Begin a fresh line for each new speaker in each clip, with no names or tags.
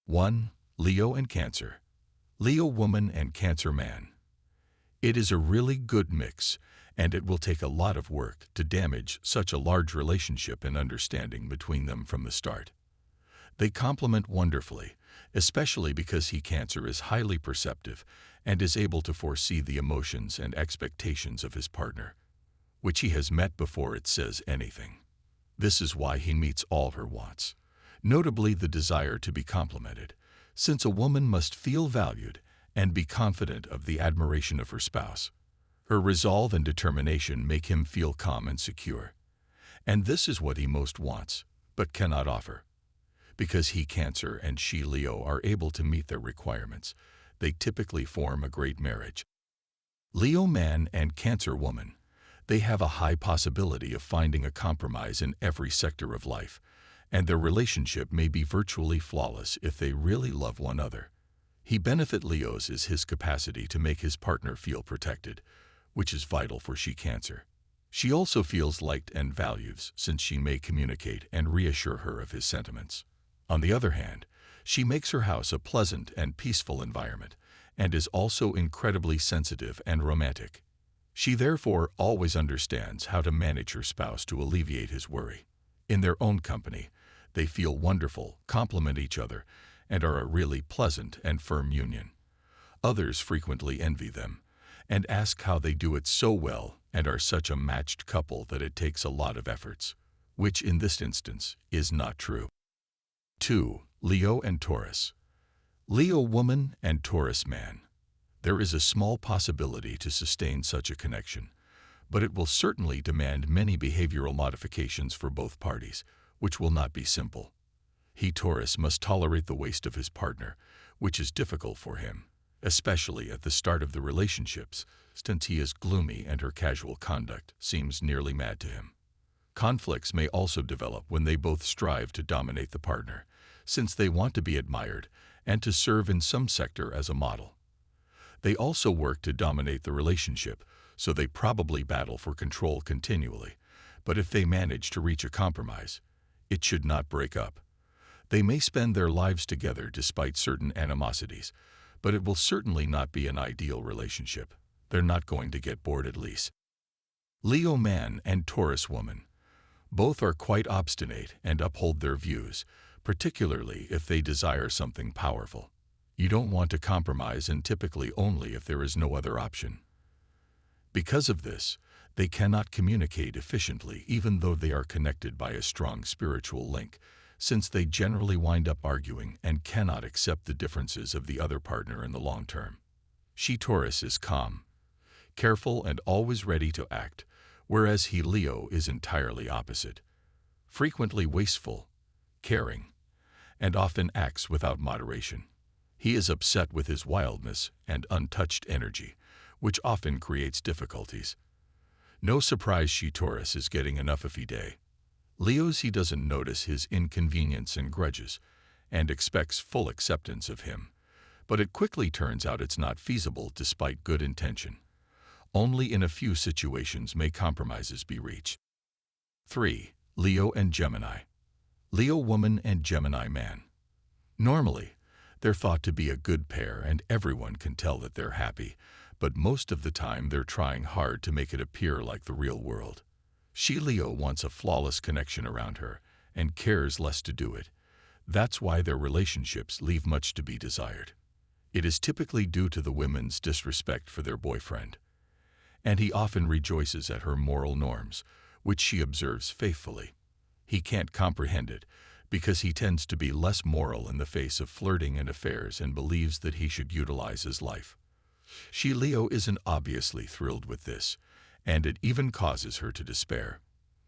1. Leo and Cancer. Leo woman and Cancer man. It is a really good mix, and it will take a lot of work to damage such a large relationship and understanding between them from the start. They complement wonderfully, especially because Cancer is highly perceptive and is able to foresee the emotions and expectations of his partner, which he has met before it says anything. This is why he meets all her wants, notably the desire to be complimented, since a woman must feel valued and be confident of the admiration of her spouse. Her resolve and determination make him feel calm and secure. And this is what he most wants, but cannot offer. Because Cancer and she Leo are able to meet their requirements, they typically form a great marriage. Leo man and Cancer woman. They have a high possibility of finding a compromise in every sector of life, and their relationship may be virtually flawless if they really love one another. He benefit Leos is his capacity to make his partner feel protected, which is vital for Cancer. She also feels liked and values since she may communicate and reassure her of his sentiments. On the other hand, she makes her house a pleasant and peaceful environment and is also incredibly sensitive and romantic. She therefore always understands how to manage her spouse to alleviate his worry. In their own company, they feel wonderful, complement each other, and are a really pleasant and firm union. Others frequently envy them and ask how they do it so well and are such a matched couple that it takes a lot of efforts, which in this instance is not true. 2. Leo and Taurus. Leo woman and Taurus man. There is a small possibility to sustain such a connection, but it will certainly demand many behavioral modifications for both parties, which will not be simple. Taurus must tolerate the waste of his partner, which is difficult for him, especially at the start of the relationships, since he is gloomy and her casual conduct seems nearly mad to him. Conflicts may also develop when they both strive to dominate the partner, since they want to be admired and to serve in some sector as a model. They also work to dominate the relationship, so they probably battle for control continually, but if they manage to reach a compromise, it should not break up. They may spend their lives together despite certain animosities, but it will certainly not be an ideal relationship. They're not going to get bored at least. Leo man and Taurus woman. Both are quite obstinate and uphold their views, particularly if they desire something powerful. You don't want to compromise, and typically only if there is no other option. Because of this, they cannot communicate efficiently even though they are connected by a strong spiritual link, since they generally wind up arguing and cannot accept the differences of the other partner in the long term. Taurus is calm, careful, and always ready to act, whereas Leo is entirely opposite, frequently wasteful, caring, and often acts without moderation. He is upset with his wildness and untouched energy, which often creates difficulties. No surprise Taurus is getting enough of day. Leo's he doesn't notice his inconvenience and grudges, and expects full acceptance of him, but it quickly turns out it's not feasible despite good intention. Only in a few situations may compromises be reached. 3. Leo and Gemini. Leo woman and Gemini man. Normally, they're thought to be a good pair and everyone can tell that they're happy, but most of the time they're trying hard to make it appear like the real world. Leo wants a flawless connection around her and cares less to do it. That's why their relationships leave much to be desired. It is typically due to the women's disrespect for their boyfriend, and he often rejoices at her moral norms, which she observes faithfully. He can't comprehend it because he tends to be less moral in the face of flirting and affairs and believes that he should utilize his life. Leo isn't obviously thrilled with this, and it even causes her to despair.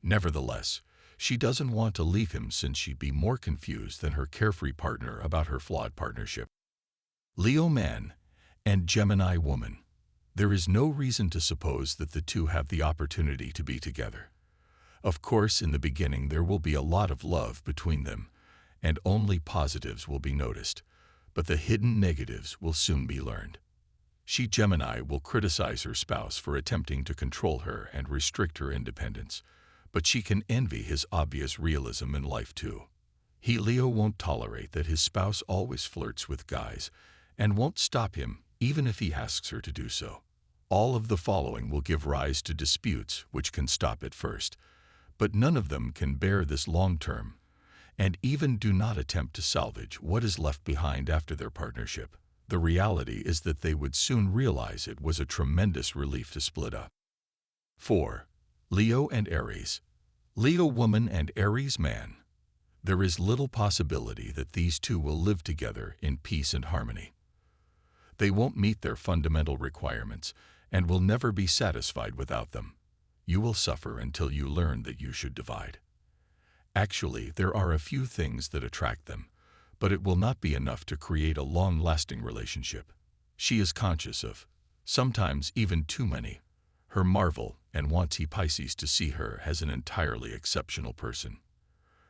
Nevertheless, she doesn't want to leave him since she'd be more confused than her carefree partner about her flawed partnership. Leo man and Gemini woman. There is no reason to suppose that the two have the opportunity to be together. Of course, in the beginning there will be a lot of love between them, and only positives will be noticed, but the hidden negatives will soon be learned. Gemini will criticize her spouse for attempting to control her and restrict her independence, but she can envy his obvious realism in life too. Leo won't tolerate that his spouse always flirts with guys and won't stop him even if he asks her to do so. All of the following will give rise to disputes which can stop at first, but none of them can bear this long term, and even do not attempt to salvage what is left behind after their partnership. The reality is that they would soon realize it was a tremendous relief to split up. 4. Leo and Aries. Leo woman and Aries man. There is little possibility that these two will live together in peace and harmony. They won't meet their fundamental requirements and will never be satisfied without them. You will suffer until you learn that you should divide. Actually, there are a few things that attract them, but it will not be enough to create a long-lasting relationship. She is conscious of, sometimes even too many, her marvel and wants Pisces to see her as an entirely exceptional person.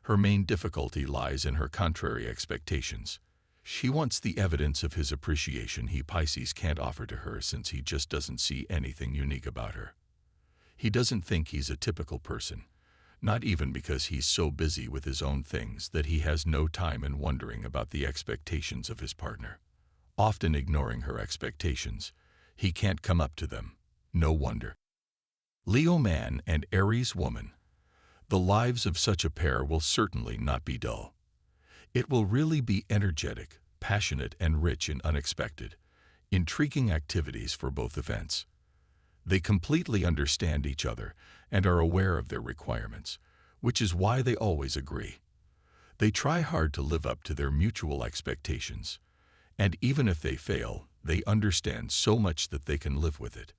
Her main difficulty lies in her contrary expectations. She wants the evidence of his appreciation Pisces can't offer to her since he just doesn't see anything unique about her. He doesn't think he's a typical person, not even because he's so busy with his own things that he has no time in wondering about the expectations of his partner. Often ignoring her expectations, he can't come up to them. No wonder. Leo man and Aries woman. The lives of such a pair will certainly not be dull. It will really be energetic, passionate, and rich in unexpected, intriguing activities for both events. They completely understand each other and are aware of their requirements, which is why they always agree. They try hard to live up to their mutual expectations, and even if they fail, they understand so much that they can live with it.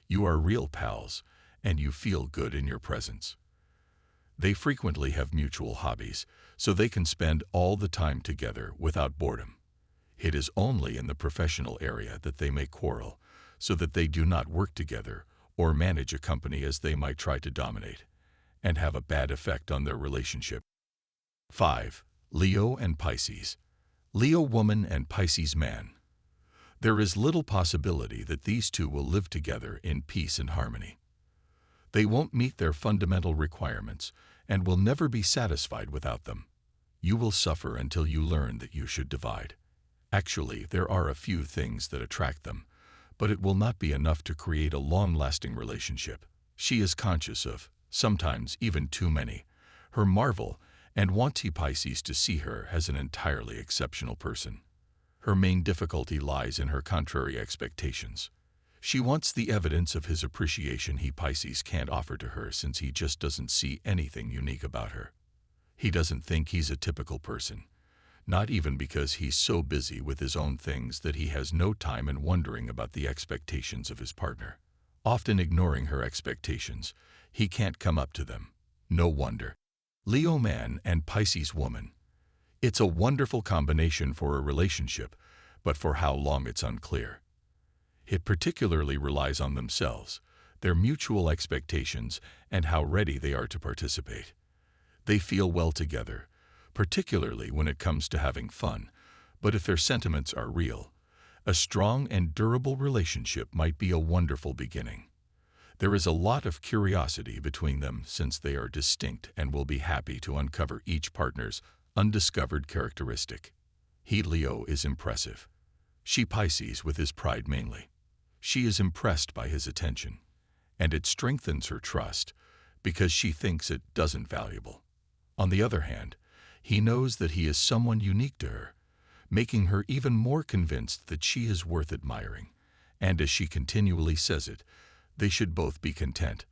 You are real pals, and you feel good in your presence. They frequently have mutual hobbies, so they can spend all the time together without boredom. It is only in the professional area that they may quarrel, so that they do not work together or manage a company as they might try to dominate, and have a bad effect on their relationship. 5. Leo and Pisces. Leo woman and Pisces man. There is little possibility that these two will live together in peace and harmony. They won't meet their fundamental requirements and will never be satisfied without them. You will suffer until you learn that you should divide. Actually, there are a few things that attract them, but it will not be enough to create a long-lasting relationship. She is conscious of, sometimes even too many, her marvel and wants Pisces to see her as an entirely exceptional person. Her main difficulty lies in her contrary expectations. She wants the evidence of his appreciation Pisces can't offer to her since he just doesn't see anything unique about her. He doesn't think he's a typical person, not even because he's so busy with his own things that he has no time in wondering about the expectations of his partner. Often ignoring her expectations, he can't come up to them. No wonder. Leo man and Pisces woman. It's a wonderful combination for a relationship, but for how long it's unclear. It particularly relies on themselves, their mutual expectations, and how ready they are to participate. They feel well together, particularly when it comes to having fun, but if their sentiments are real, a strong and durable relationship might be a wonderful beginning. There is a lot of curiosity between them since they are distinct and will be happy to uncover each partner's undiscovered characteristic. Leo is impressive. She Pisces with his pride mainly. She is impressed by his attention, and it strengthens her trust because she thinks it doesn't valuable. On the other hand, he knows that he is someone unique to her, making her even more convinced that she is worth admiring, and as she continually says it, they should both be content,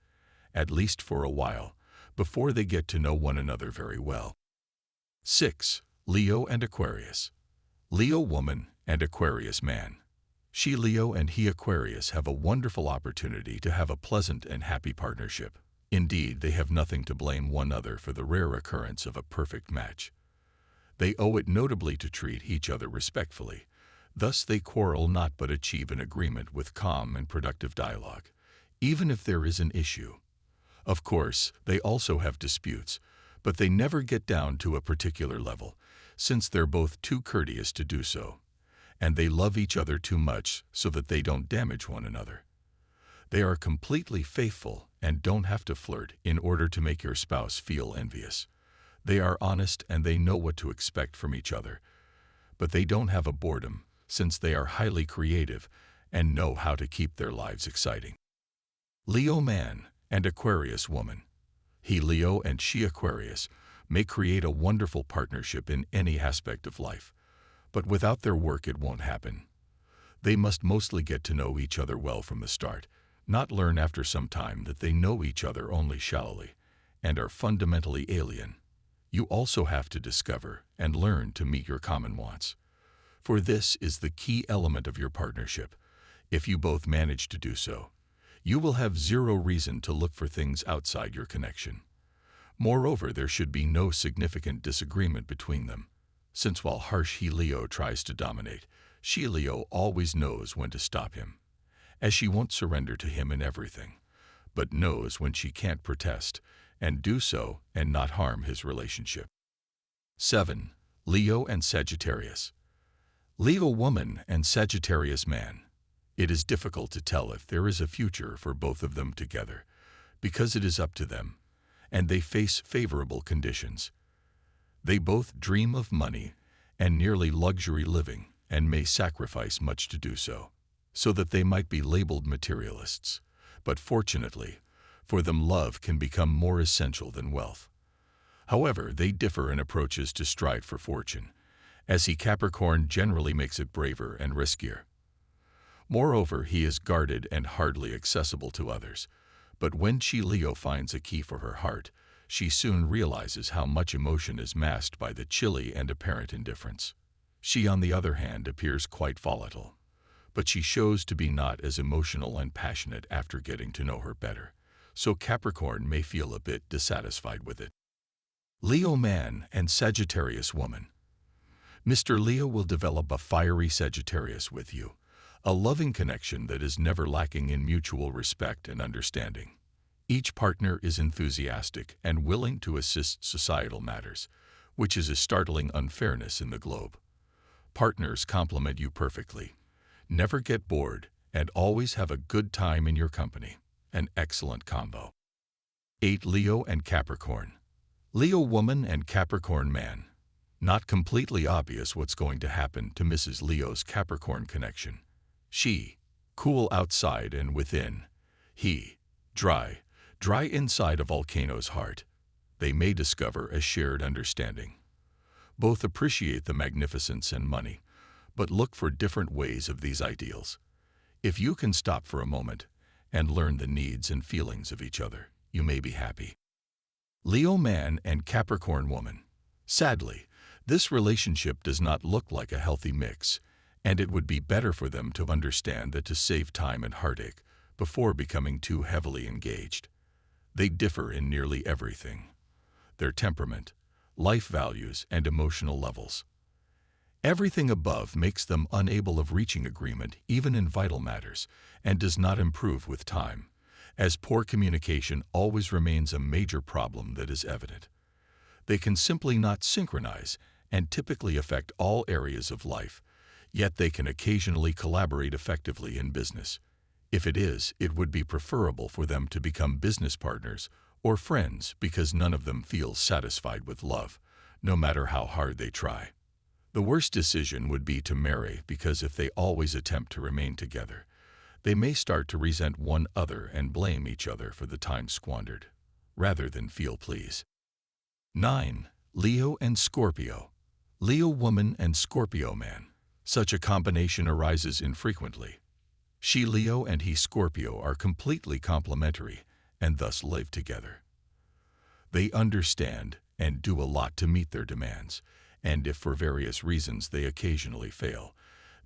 at least for a while, before they get to know one another very well. 6. Leo and Aquarius. Leo woman and Aquarius man. She Leo and he Aquarius have a wonderful opportunity to have a pleasant and happy partnership. Indeed, they have nothing to blame one another for the rare occurrence of a perfect match. They owe it notably to treat each other respectfully. Thus they quarrel not but achieve an agreement with calm and productive dialogue, even if there is an issue. Of course, they also have disputes, but they never get down to a particular level, since they're both too courteous to do so, and they love each other too much so that they don't damage one another. They are completely faithful and don't have to flirt in order to make your spouse feel envious. They are honest and they know what to expect from each other, but they don't have a boredom since they are highly creative and know how to keep their lives exciting. Leo man and Aquarius woman. He Leo and she Aquarius may create a wonderful partnership in any aspect of life, but without their work it won't happen. They must mostly get to know each other well from the start, not learn after some time that they know each other only shallowly and are fundamentally alien. You also have to discover and learn to meet your common wants. For this is the key element of your partnership. If you both manage to do so, you will have zero reason to look for things outside your connection. Moreover, there should be no significant disagreement between them, since while harsh he Leo tries to dominate, she Leo always knows when to stop him, as she won't surrender to him in everything, but knows when she can't protest and do so and not harm his relationship. 7. Leo and Sagittarius. Leo woman and Sagittarius man. It is difficult to tell if there is a future for both of them together, because it is up to them, and they face favorable conditions. They both dream of money and nearly luxury living and may sacrifice much to do so, so that they might be labeled materialists. But fortunately, for them love can become more essential than wealth. However, they differ in approaches to strive for fortune, as he Capricorn generally makes it braver and riskier. Moreover, he is guarded and hardly accessible to others, but when she Leo finds a key for her heart, she soon realizes how much emotion is masked by the chilly and apparent indifference. She, on the other hand, appears quite volatile, but she shows to be not as emotional and passionate after getting to know her better, so Capricorn may feel a bit dissatisfied with it. Leo man and Sagittarius woman. Mr. Leo will develop a fiery Sagittarius with you, a loving connection that is never lacking in mutual respect and understanding. Each partner is enthusiastic and willing to assist societal matters, which is a startling unfairness in the globe. Partners complement you perfectly, never get bored, and always have a good time in your company. An excellent combo. 8. Leo and Capricorn. Leo woman and Capricorn man. Not completely obvious what's going to happen to Mrs. Leo's Capricorn connection. She, cool outside and within. He, dry inside a volcano's heart. They may discover a shared understanding. Both appreciate the magnificence and money, but look for different ways of these ideals. If you can stop for a moment and learn the needs and feelings of each other, you may be happy. Leo man and Capricorn woman. Sadly, this relationship does not look like a healthy mix, and it would be better for them to understand that to save time and heartache before becoming too heavily engaged. They differ in nearly everything: their temperament, life values, and emotional levels. Everything above makes them unable of reaching agreement even in vital matters, and does not improve with time, as poor communication always remains a major problem that is evident. They can simply not synchronize and typically affect all areas of life, yet they can occasionally collaborate effectively in business. If it is, it would be preferable for them to become business partners or friends, because none of them feels satisfied with love, no matter how hard they try. The worst decision would be to marry, because if they always attempt to remain together, they may start to resent one another and blame each other for the time squandered, rather than feel pleased. 9. Leo and Scorpio. Leo woman and Scorpio man. Such a combination arises infrequently. She Leo and he Scorpio are completely complementary and thus live together. They understand and do a lot to meet their demands, and if for various reasons they occasionally fail,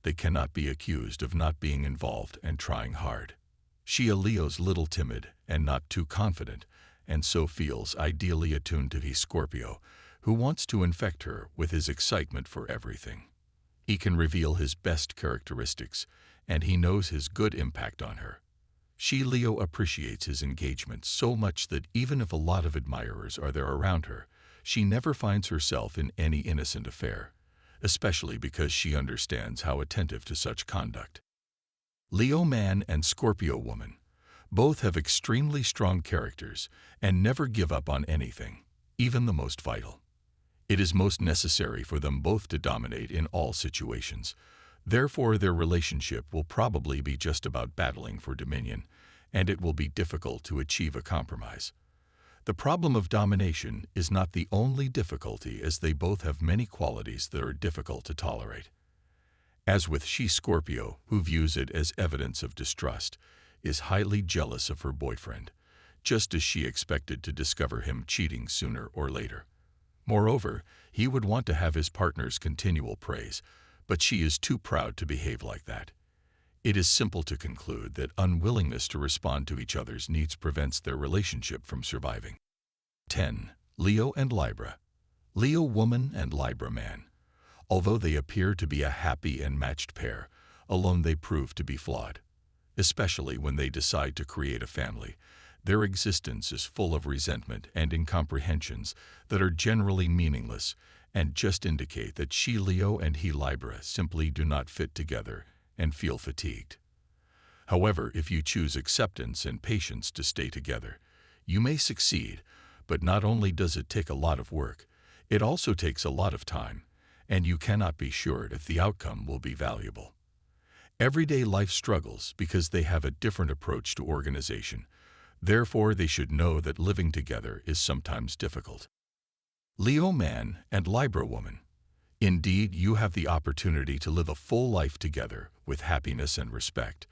they cannot be accused of not being involved and trying hard. She Leo's little timid and not too confident, and so feels ideally attuned to he Scorpio, who wants to infect her with his excitement for everything. He can reveal his best characteristics, and he knows his good impact on her. She Leo appreciates his engagement so much that even if a lot of admirers are there around her, she never finds herself in any innocent affair, especially because she understands how attentive to such conduct. Leo man and Scorpio woman. Both have extremely strong characters and never give up on anything, even the most vital. It is most necessary for them both to dominate in all situations. Therefore, their relationship will probably be just about battling for dominion, and it will be difficult to achieve a compromise. The problem of domination is not the only difficulty, as they both have many qualities that are difficult to tolerate. As with Scorpio, who views it as evidence of distrust, is highly jealous of her boyfriend, just as she expected to discover him cheating sooner or later. Moreover, he would want to have his partner's continual praise, but she is too proud to behave like that. It is simple to conclude that unwillingness to respond to each other's needs prevents their relationship from surviving. 10. Leo and Libra. Leo woman and Libra man. Although they appear to be a happy and matched pair, alone they prove to be flawed. Especially when they decide to create a family, their existence is full of resentment and incomprehensions that are generally meaningless and just indicate that she Leo and he Libra simply do not fit together and feel fatigued. However, if you choose acceptance and patience to stay together, you may succeed, but not only does it take a lot of work, it also takes a lot of time, and you cannot be sure if the outcome will be valuable. Everyday life struggles because they have a different approach to organization. Therefore, they should know that living together is sometimes difficult. Leo man and Libra woman. Indeed, you have the opportunity to live a full life together with happiness and respect,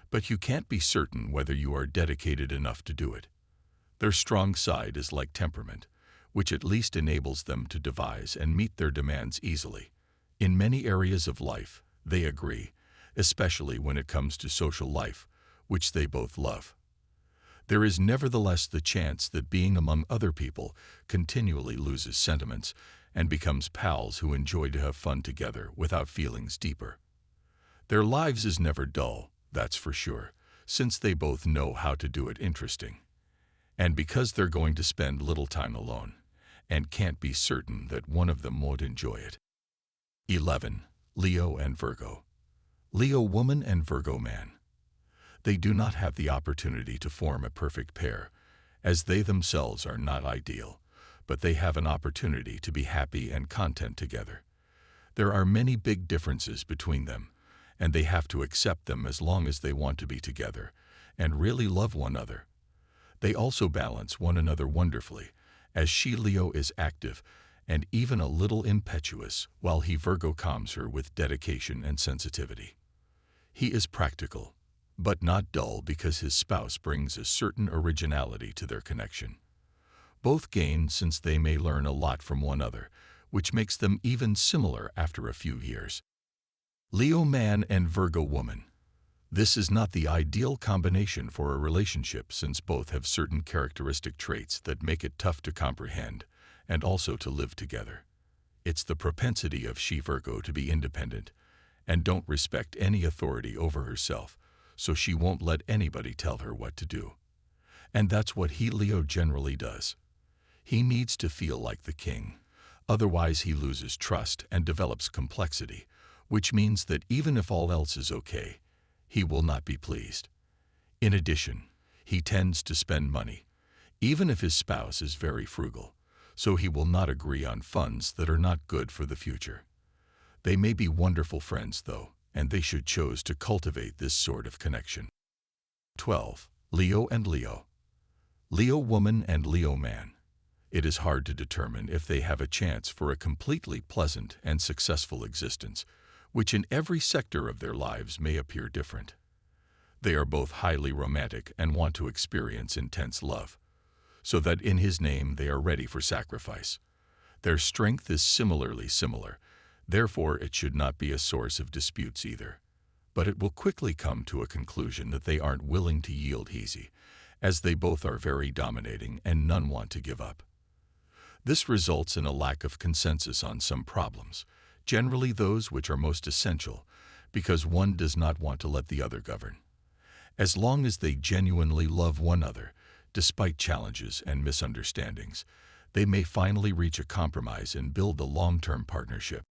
but you can't be certain whether you are dedicated enough to do it. Their strong side is like temperament, which at least enables them to devise and meet their demands easily. In many areas of life, they agree, especially when it comes to social life, which they both love. There is nevertheless the chance that being among other people continually loses sentiments and becomes pals who enjoy to have fun together without feelings deeper. Their lives is never dull, that's for sure, since they both know how to do it interesting. And because they're going to spend little time alone, and can't be certain that one of them won't enjoy it. 11. Leo and Virgo. Leo woman and Virgo man. They do not have the opportunity to form a perfect pair, as they themselves are not ideal, but they have an opportunity to be happy and content together. There are many big differences between them, and they have to accept them as long as they want to be together and really love one another. They also balance one another wonderfully, as she Leo is active and even a little impetuous, while he Virgo calms her with dedication and sensitivity. He is practical, but not dull, because his spouse brings a certain originality to their connection. Both gain since they may learn a lot from one another, which makes them even similar after a few years. Leo man and Virgo woman. This is not the ideal combination for a relationship, since both have certain characteristic traits that make it tough to comprehend and also to live together. It's the propensity of she Virgo to be independent and don't respect any authority over herself, so she won't let anybody tell her what to do. And that's what he Leo generally does. He needs to feel like the king, otherwise he loses trust and develops complexity, which means that even if all else is okay, he will not be pleased. In addition, he tends to spend money, even if his spouse is very frugal, so he will not agree on funds that are not good for the future. They may be wonderful friends, though, and they should choose to cultivate this sort of connection. 12. Leo and Leo. Leo woman and Leo man. It is hard to determine if they have a chance for a completely pleasant and successful existence, which in every sector of their lives may appear different. They are both highly romantic and want to experience intense love, so that in his name they are ready for sacrifice. Their strength is similarly similar, therefore it should not be a source of disputes either. But it will quickly come to a conclusion that they aren't willing to yield easy, as they both are very dominating and none want to give up. This results in a lack of consensus on some problems, generally those which are most essential, because one does not want to let the other govern. As long as they genuinely love one another, despite challenges and misunderstandings, they may finally reach a compromise and build a long-term partnership.